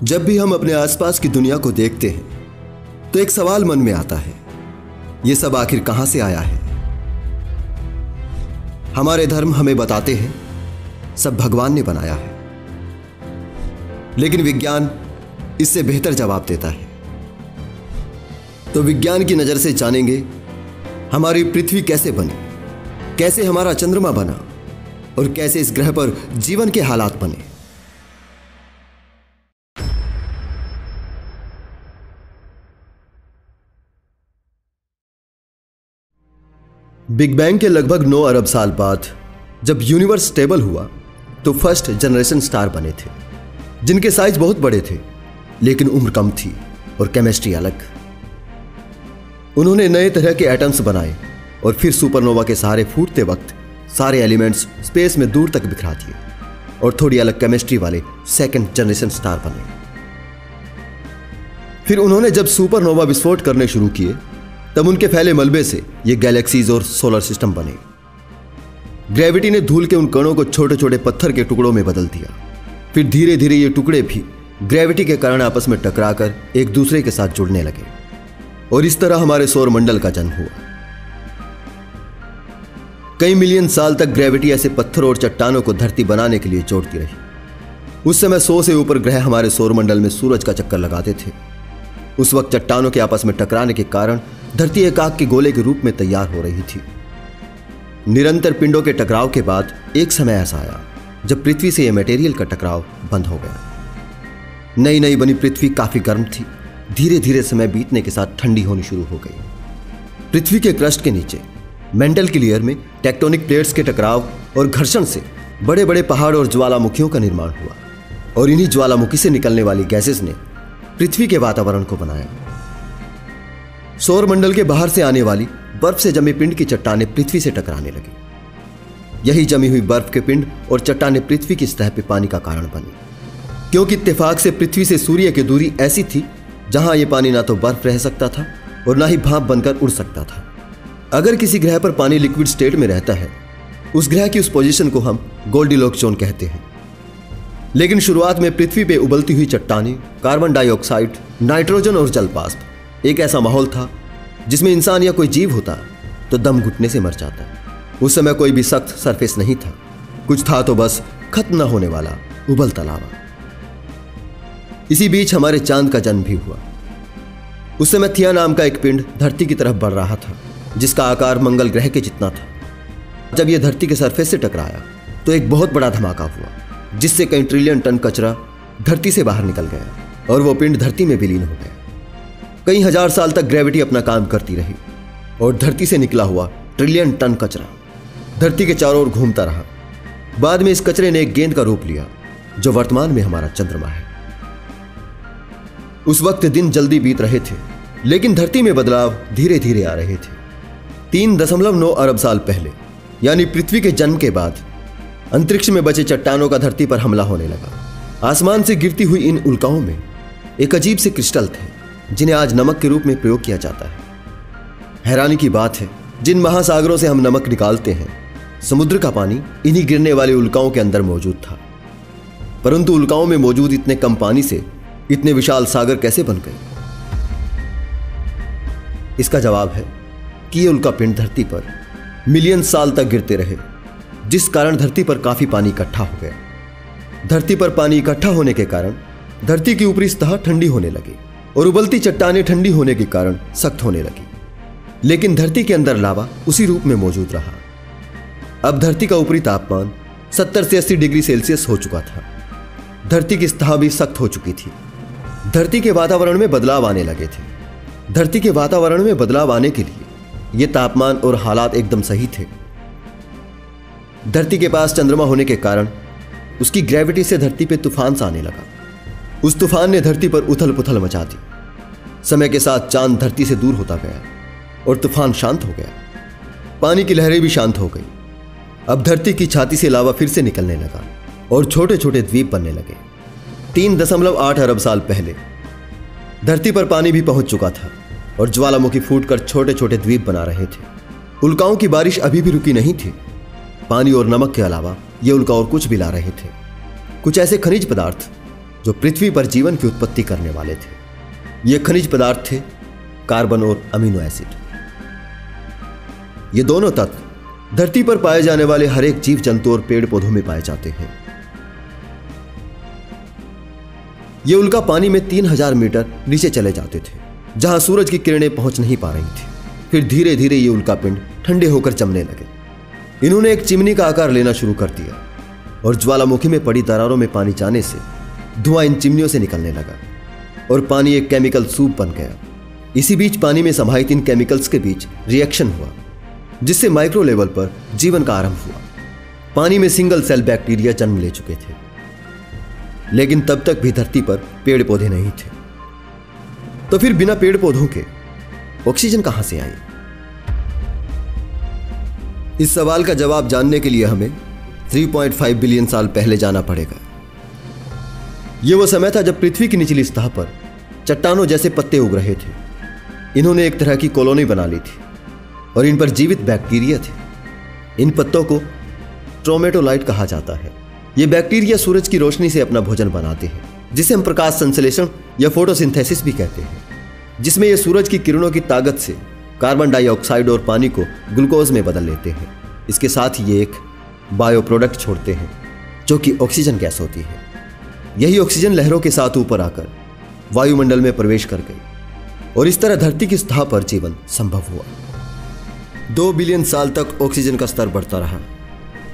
जब भी हम अपने आसपास की दुनिया को देखते हैं तो एक सवाल मन में आता है, यह सब आखिर कहां से आया है। हमारे धर्म हमें बताते हैं सब भगवान ने बनाया है, लेकिन विज्ञान इससे बेहतर जवाब देता है। तो विज्ञान की नजर से जानेंगे हमारी पृथ्वी कैसे बनी, कैसे हमारा चंद्रमा बना और कैसे इस ग्रह पर जीवन के हालात बने। बिग बैंग के लगभग 9 अरब साल बाद जब यूनिवर्स स्टेबल हुआ तो फर्स्ट जनरेशन स्टार बने थे, जिनके साइज बहुत बड़े थे लेकिन उम्र कम थी और केमिस्ट्री अलग। उन्होंने नए तरह के एटम्स बनाए और फिर सुपरनोवा के सहारे फूटते वक्त सारे एलिमेंट्स स्पेस में दूर तक बिखरा दिए और थोड़ी अलग केमिस्ट्री वाले सेकंड जनरेशन स्टार बने। फिर उन्होंने जब सुपरनोवा विस्फोट करने शुरू किए तब उनके फैले मलबे से ये गैलेक्सीज और सोलर सिस्टम बने। ग्रेविटी ने धूल के उन कणों को छोटे छोटे पत्थर के टुकड़ों में बदल दिया। फिर धीरे धीरे ये टुकड़े भी ग्रेविटी के कारण आपस में टकराकर एक दूसरे के साथ जुड़ने लगे और इस तरह हमारे सौर मंडल का जन्म हुआ। कई मिलियन साल तक ग्रेविटी ऐसे पत्थरों और चट्टानों को धरती बनाने के लिए जोड़ती रही। उस समय 100 से ऊपर ग्रह हमारे सौर मंडल में सूरज का चक्कर लगाते थे। उस वक्त चट्टानों के आपस में टकराने के कारण धरती एक आग के गोले के रूप में तैयार हो रही थी। निरंतर पिंडों के टकराव के बाद एक समय ऐसा आया जब पृथ्वी से यह मटेरियल का टकराव बंद हो गया। नई नई बनी पृथ्वी काफी गर्म थी। धीरे धीरे समय बीतने के साथ ठंडी होनी शुरू हो गई। पृथ्वी के क्रस्ट के नीचे मेंटल की लेयर में टेक्टोनिक प्लेट्स के टकराव और घर्षण से बड़े बड़े पहाड़ और ज्वालामुखियों का निर्माण हुआ और इन्हीं ज्वालामुखी से निकलने वाली गैसेस ने पृथ्वी के वातावरण को बनाया। सौर मंडल के बाहर से आने वाली बर्फ से जमे पिंड की चट्टानें पृथ्वी से टकराने लगी। यही जमी हुई बर्फ के पिंड और चट्टानें पृथ्वी की सतह पर पानी का कारण बनी, क्योंकि इत्तेफाक से पृथ्वी से सूर्य की दूरी ऐसी थी जहां यह पानी ना तो बर्फ रह सकता था और ना ही भाप बनकर उड़ सकता था। अगर किसी ग्रह पर पानी लिक्विड स्टेट में रहता है, उस ग्रह की उस पोजीशन को हम गोल्डीलॉक्स जोन कहते हैं। लेकिन शुरुआत में पृथ्वी पे उबलती हुई चट्टानें, कार्बन डाइऑक्साइड, नाइट्रोजन और जलवाष्प एक ऐसा माहौल था जिसमें इंसान या कोई जीव होता तो दम घुटने से मर जाता। उस समय कोई भी सख्त सरफेस नहीं था, कुछ था तो बस खत्म न होने वाला उबलता लावा। इसी बीच हमारे चांद का जन्म भी हुआ। उस समय थिया नाम का एक पिंड धरती की तरफ बढ़ रहा था, जिसका आकार मंगल ग्रह के जितना था। जब यह धरती के सरफेस से टकराया तो एक बहुत बड़ा धमाका हुआ, जिससे कई ट्रिलियन टन कचरा धरती से बाहर निकल गया और वो पिंड धरती में विलीन हो गया। कई हजार साल तक ग्रेविटी अपना काम करती रही और धरती से निकला हुआ ट्रिलियन टन कचरा धरती के चारों ओर घूमता रहा। बाद में इस कचरे ने एक गेंद का रूप लिया, जो वर्तमान में हमारा चंद्रमा है। उस वक्त दिन जल्दी बीत रहे थे, लेकिन धरती में बदलाव धीरे धीरे आ रहे थे। 3.9 अरब साल पहले, यानी पृथ्वी के जन्म के बाद, अंतरिक्ष में बचे चट्टानों का धरती पर हमला होने लगा। आसमान से गिरती हुई इन उल्काओं में एक अजीब से क्रिस्टल थे, जिन्हें आज नमक के रूप में प्रयोग किया जाता है। हैरानी की बात है, जिन महासागरों से हम नमक निकालते हैं, समुद्र का पानी इन्हीं गिरने वाली उल्काओं के अंदर मौजूद था। परंतु उल्काओं में मौजूद इतने कम पानी से इतने विशाल सागर कैसे बन गए? इसका जवाब है कि ये उल्का पिंड धरती पर मिलियन साल तक गिरते रहे, जिस कारण धरती पर काफी पानी इकट्ठा हो गया। धरती पर पानी इकट्ठा होने के कारण धरती की ऊपरी सतह ठंडी होने लगी और उबलती चट्टानें ठंडी होने के कारण सख्त होने लगी। लेकिन धरती के अंदर लावा उसी रूप में मौजूद रहा। अब धरती का ऊपरी तापमान 70 से 80 डिग्री सेल्सियस हो चुका था। धरती की सतह भी सख्त हो चुकी थी। धरती के वातावरण में बदलाव आने लगे थे। धरती के वातावरण में बदलाव आने के लिए यह तापमान और हालात एकदम सही थे। धरती के पास चंद्रमा होने के कारण उसकी ग्रेविटी से धरती पे तूफान सा आने लगा। उस तूफान ने धरती पर उथल पुथल मचा दी। समय के साथ चांद धरती से दूर होता गया और तूफान शांत हो गया। पानी की लहरें भी शांत हो गई। अब धरती की छाती से लावा फिर से निकलने लगा और छोटे छोटे द्वीप बनने लगे। 3.8 अरब साल पहले धरती पर पानी भी पहुंच चुका था और ज्वालामुखी फूटकर छोटे छोटे द्वीप बना रहे थे। उल्काओं की बारिश अभी भी रुकी नहीं थी। पानी और नमक के अलावा ये उल्का और कुछ भी ला रहे थे, कुछ ऐसे खनिज पदार्थ जो पृथ्वी पर जीवन की उत्पत्ति करने वाले थे। ये खनिज पदार्थ थे कार्बन और अमीनो एसिड। ये दोनों तत्व धरती पर पाए जाने वाले हर एक जीव जंतु और पेड़ पौधों में पाए जाते हैं। ये उल्का पानी में 3000 मीटर नीचे चले जाते थे, जहां सूरज की किरणें पहुंच नहीं पा रही थी। फिर धीरे धीरे ये उल्का पिंड ठंडे होकर जमने लगे। इन्होंने एक चिमनी का आकार लेना शुरू कर दिया और ज्वालामुखी में पड़ी दरारों में पानी जाने से धुआं इन चिमनियों से निकलने लगा और पानी एक केमिकल सूप बन गया। इसी बीच पानी में समाहित इन केमिकल्स के बीच रिएक्शन हुआ, जिससे माइक्रो लेवल पर जीवन का आरंभ हुआ। पानी में सिंगल सेल बैक्टीरिया जन्म ले चुके थे, लेकिन तब तक भी धरती पर पेड़ पौधे नहीं थे। तो फिर बिना पेड़ पौधों के ऑक्सीजन कहां से आई? इस सवाल का जवाब जानने के लिए हमें 3.5 बिलियन साल पहले जाना पड़ेगा। यह वो समय था जब पृथ्वी की निचली सतह पर चट्टानों जैसे पत्ते उग रहे थे। इन्होंने एक तरह की कॉलोनी बना ली थी और इन पर जीवित बैक्टीरिया थे। इन पत्तों को ट्रोमेटोलाइट कहा जाता है। ये बैक्टीरिया सूरज की रोशनी से अपना भोजन बनाते हैं, जिसे हम प्रकाश संश्लेषण या फोटोसिंथेसिस भी कहते हैं, जिसमें ये सूरज की किरणों की ताकत से कार्बन डाइऑक्साइड और पानी को ग्लूकोज में बदल लेते हैं। इसके साथ ही ये एक बायो प्रोडक्ट छोड़ते हैं, जो कि ऑक्सीजन गैस होती है। यही ऑक्सीजन लहरों के साथ ऊपर आकर वायुमंडल में प्रवेश कर गई और इस तरह धरती की सतह पर जीवन संभव हुआ। 2 बिलियन साल तक ऑक्सीजन का स्तर बढ़ता रहा।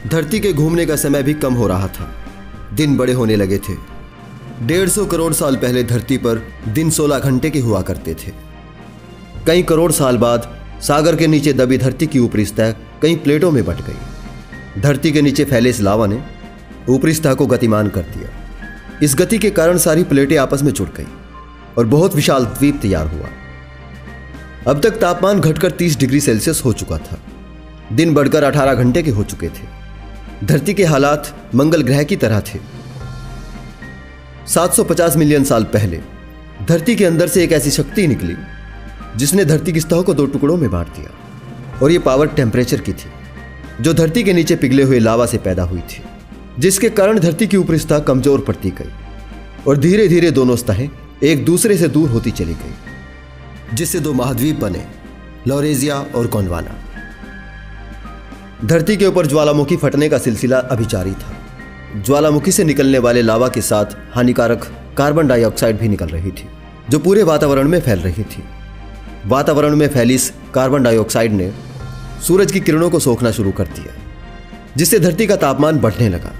धरती के घूमने का समय भी कम हो रहा था। दिन बड़े होने लगे थे। 150 करोड़ साल पहले धरती पर दिन 16 घंटे के हुआ करते थे। कई करोड़ साल बाद सागर के नीचे दबी धरती की ऊपरी सतह कई प्लेटों में बंट गई। धरती के नीचे फैले इस लावा ने ऊपरी सतह को गतिमान कर दिया। इस गति के कारण सारी प्लेटें आपस में जुड़ गई और बहुत विशाल द्वीप तैयार हुआ। अब तक तापमान घटकर 30 डिग्री सेल्सियस हो चुका था। दिन बढ़कर 18 घंटे के हो चुके थे। धरती के हालात मंगल ग्रह की तरह थे। 750 मिलियन साल पहले धरती के अंदर से एक ऐसी शक्ति निकली जिसने धरती की सतह को 2 टुकड़ों में बांट दिया, और यह पावर टेम्परेचर की थी, जो धरती के नीचे पिघले हुए लावा से पैदा हुई थी, जिसके कारण धरती की ऊपरी सतह कमजोर पड़ती गई और धीरे धीरे दोनों सतहें एक दूसरे से दूर होती चली गई, जिससे 2 महाद्वीप बने, लॉरेशिया और गोंडवाना। धरती के ऊपर ज्वालामुखी फटने का सिलसिला अभी जारी था। ज्वालामुखी से निकलने वाले लावा के साथ हानिकारक कार्बन डाइऑक्साइड भी निकल रही थी, जो पूरे वातावरण में फैल रही थी। वातावरण में फैली इस कार्बन डाइऑक्साइड ने सूरज की किरणों को सोखना शुरू कर दिया, जिससे धरती का तापमान बढ़ने लगा।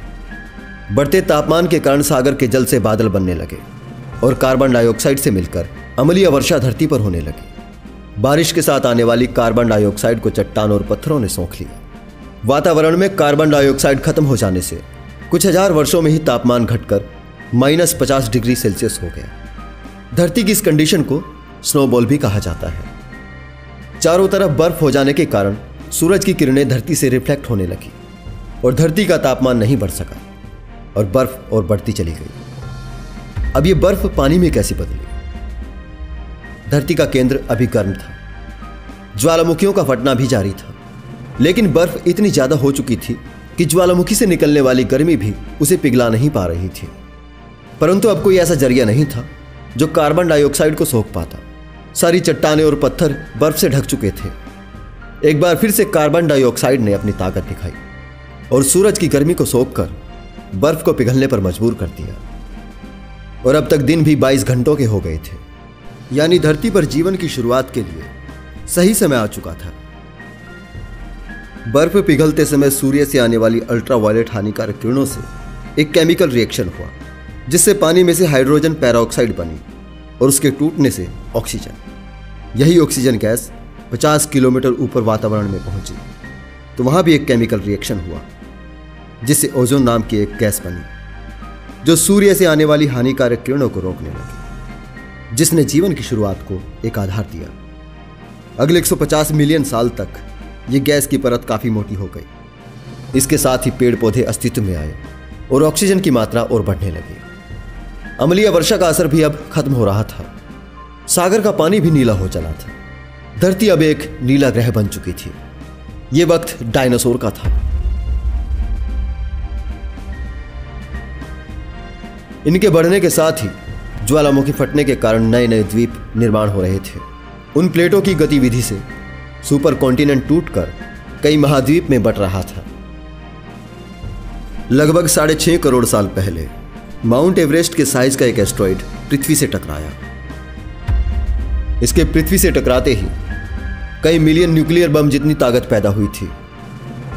बढ़ते तापमान के कारण सागर के जल से बादल बनने लगे और कार्बन डाइऑक्साइड से मिलकर अम्लीय वर्षा धरती पर होने लगी। बारिश के साथ आने वाली कार्बन डाइऑक्साइड को चट्टान और पत्थरों ने सोख लिया। वातावरण में कार्बन डाइऑक्साइड खत्म हो जाने से कुछ हजार वर्षों में ही तापमान घटकर -50 डिग्री सेल्सियस हो गया। धरती की इस कंडीशन को स्नोबॉल भी कहा जाता है। चारों तरफ बर्फ हो जाने के कारण सूरज की किरणें धरती से रिफ्लेक्ट होने लगी और धरती का तापमान नहीं बढ़ सका और बर्फ और बढ़ती चली गई। अब ये बर्फ पानी में कैसे बदली? धरती का केंद्र अभी गर्म था, ज्वालामुखियों का फटना भी जारी था, लेकिन बर्फ इतनी ज्यादा हो चुकी थी कि ज्वालामुखी से निकलने वाली गर्मी भी उसे पिघला नहीं पा रही थी। परंतु अब कोई ऐसा जरिया नहीं था जो कार्बन डाइऑक्साइड को सोख पाता। सारी चट्टानें और पत्थर बर्फ से ढक चुके थे। एक बार फिर से कार्बन डाइऑक्साइड ने अपनी ताकत दिखाई और सूरज की गर्मी को सोखकर बर्फ को पिघलने पर मजबूर कर दिया। और अब तक दिन भी 22 घंटों के हो गए थे, यानी धरती पर जीवन की शुरुआत के लिए सही समय आ चुका था। बर्फ पिघलते समय सूर्य से आने वाली अल्ट्रावायलेट हानिकारक किरणों से एक केमिकल रिएक्शन हुआ, जिससे पानी में से हाइड्रोजन पेरोक्साइड बनी और उसके टूटने से ऑक्सीजन। यही ऑक्सीजन गैस 50 किलोमीटर ऊपर वातावरण में पहुंची तो वहां भी एक केमिकल रिएक्शन हुआ, जिससे ओजोन नाम की एक गैस बनी, जो सूर्य से आने वाली हानिकारक किरणों को रोकने लगी, जिसने जीवन की शुरुआत को एक आधार दिया। अगले 150 मिलियन साल तक ये गैस की परत काफी मोटी हो गई। इसके साथ ही पेड़ पौधे अस्तित्व में आए और ऑक्सीजन की मात्रा और बढ़ने लगी। अम्लीय वर्षा का असर भी अब खत्म हो रहा था। सागर का पानी भी नीला हो चला था। धरती अब एक नीला ग्रह बन चुकी थी। यह वक्त डायनासोर का था। इनके बढ़ने के साथ ही ज्वालामुखी फटने के कारण नए नए द्वीप निर्माण हो रहे थे। उन प्लेटों की गतिविधि से सुपर कॉन्टिनेंट टूटकर कई महाद्वीप में बट रहा था। लगभग 6.5 करोड़ साल पहले माउंट एवरेस्ट के साइज का एक एस्ट्रॉइड पृथ्वी से टकराया। इसके पृथ्वी से टकराते ही कई मिलियन न्यूक्लियर बम जितनी ताकत पैदा हुई थी।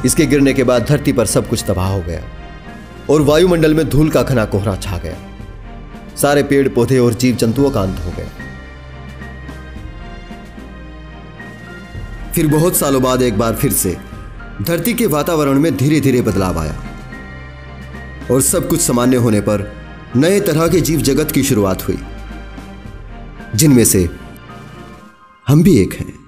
इसके गिरने के बाद धरती पर सब कुछ तबाह हो गया और वायुमंडल में धूल का घना कोहरा छा गया। सारे पेड़ पौधे और जीव जंतुओं का अंत हो गया। फिर बहुत सालों बाद एक बार फिर से धरती के वातावरण में धीरे धीरे बदलाव आया और सब कुछ सामान्य होने पर नए तरह के जीव जगत की शुरुआत हुई, जिनमें से हम भी एक हैं।